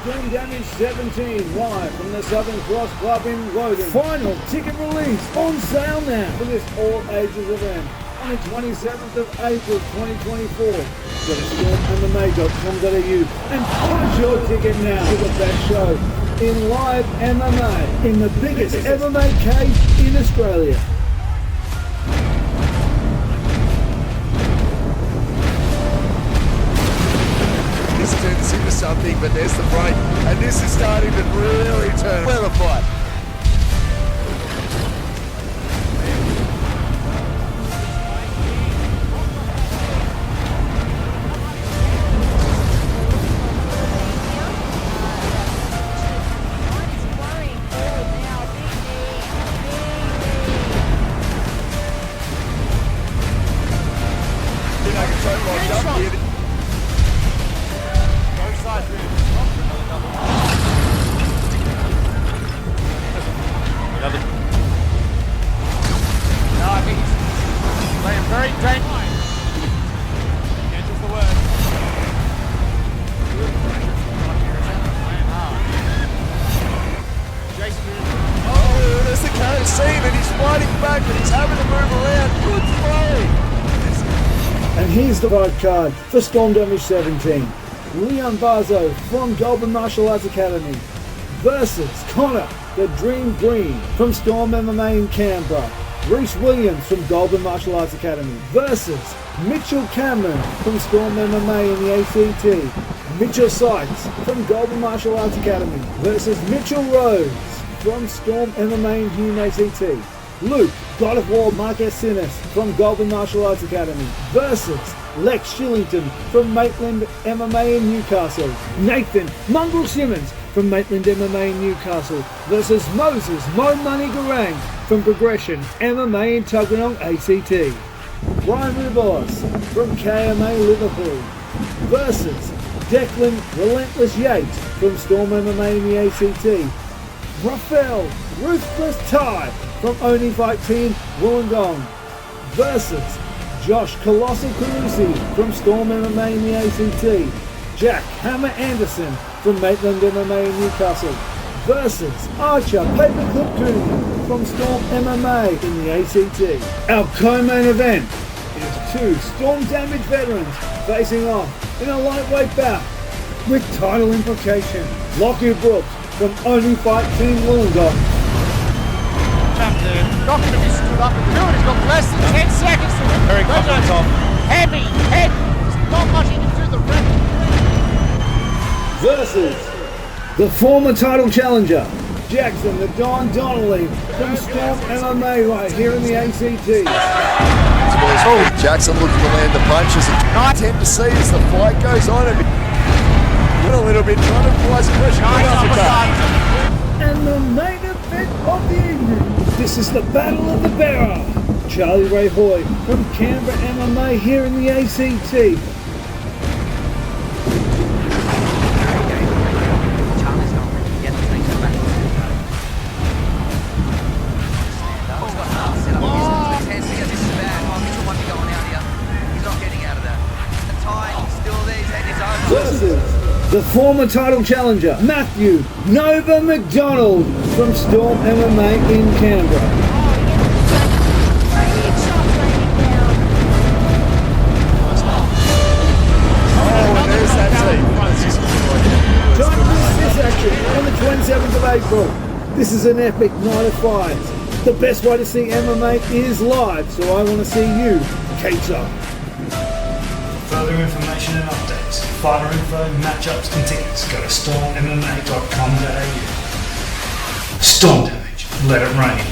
Storm Damage 17, live from the Southern Cross Club in Logan. Final ticket release on sale now for this all-ages event on the 27th of April 2024. Go to stormmma.com.au and punch your ticket now for the best show in live MMA in the biggest MMA cage in Australia. This turns into something, but there's the break, and this is starting to really turn. Well, a fight. Here's the right card for Storm Damage 17. Leon Barzo from Goldman Martial Arts Academy versus Connor the Dream Green from Storm MMA in Canberra. Reese Williams from Goldman Martial Arts Academy versus Mitchell Cameron from Storm MMA in the ACT. Mitchell Sykes from Goldman Martial Arts Academy versus Mitchell Rose from Storm MMA in Hume ACT. Luke, God of War Marquez Sinis from Goldman Martial Arts Academy versus Lex Shillington from Maitland MMA in Newcastle. Nathan Mongrel Simmons from Maitland MMA in Newcastle versus Moses Mo Money Garang from Progression MMA in Tuggeranong ACT. Brian Rubolos from KMA Liverpool versus Declan Relentless Yates from Storm MMA in the ACT. Rafael Ruthless Ty from Only Fight Team Wollongong versus Josh Colossal Carusi from Storm MMA in the ACT. Jack Hammer Anderson from Maitland MMA in Newcastle versus Archer Paperclip Cooney from Storm MMA in the ACT. Our co-main event is two Storm Damage veterans facing off in a lightweight bout with title implication. Lockie Brooks from Only Fight Team Wollongong. Not going to be stood up and do it. He's got less than 10 seconds to win. Very confident. Heavy head. There's not much he can do. The rep. Versus the former title challenger, Jackson the Don Donnelly from Storm MMA right here in the ACT. Jackson looking to land the punches. I tend to see as the fight goes on a little bit trying to apply some pressure. And the main event of the evening. This is the Battle of the Bearer. Charlie Ray Hoy from Canberra MMA here in the ACT. Versus the former title challenger, Matthew Nova McDonald from Storm MMA in Canberra. Don't miss this action on the 27th of April. This is an epic night of fights. The best way to see MMA is live, so I want to see you, Kato. Further information and updates, fighter info, matchups and tickets, go to stormmma.com.au. Storm Damage, let it rain.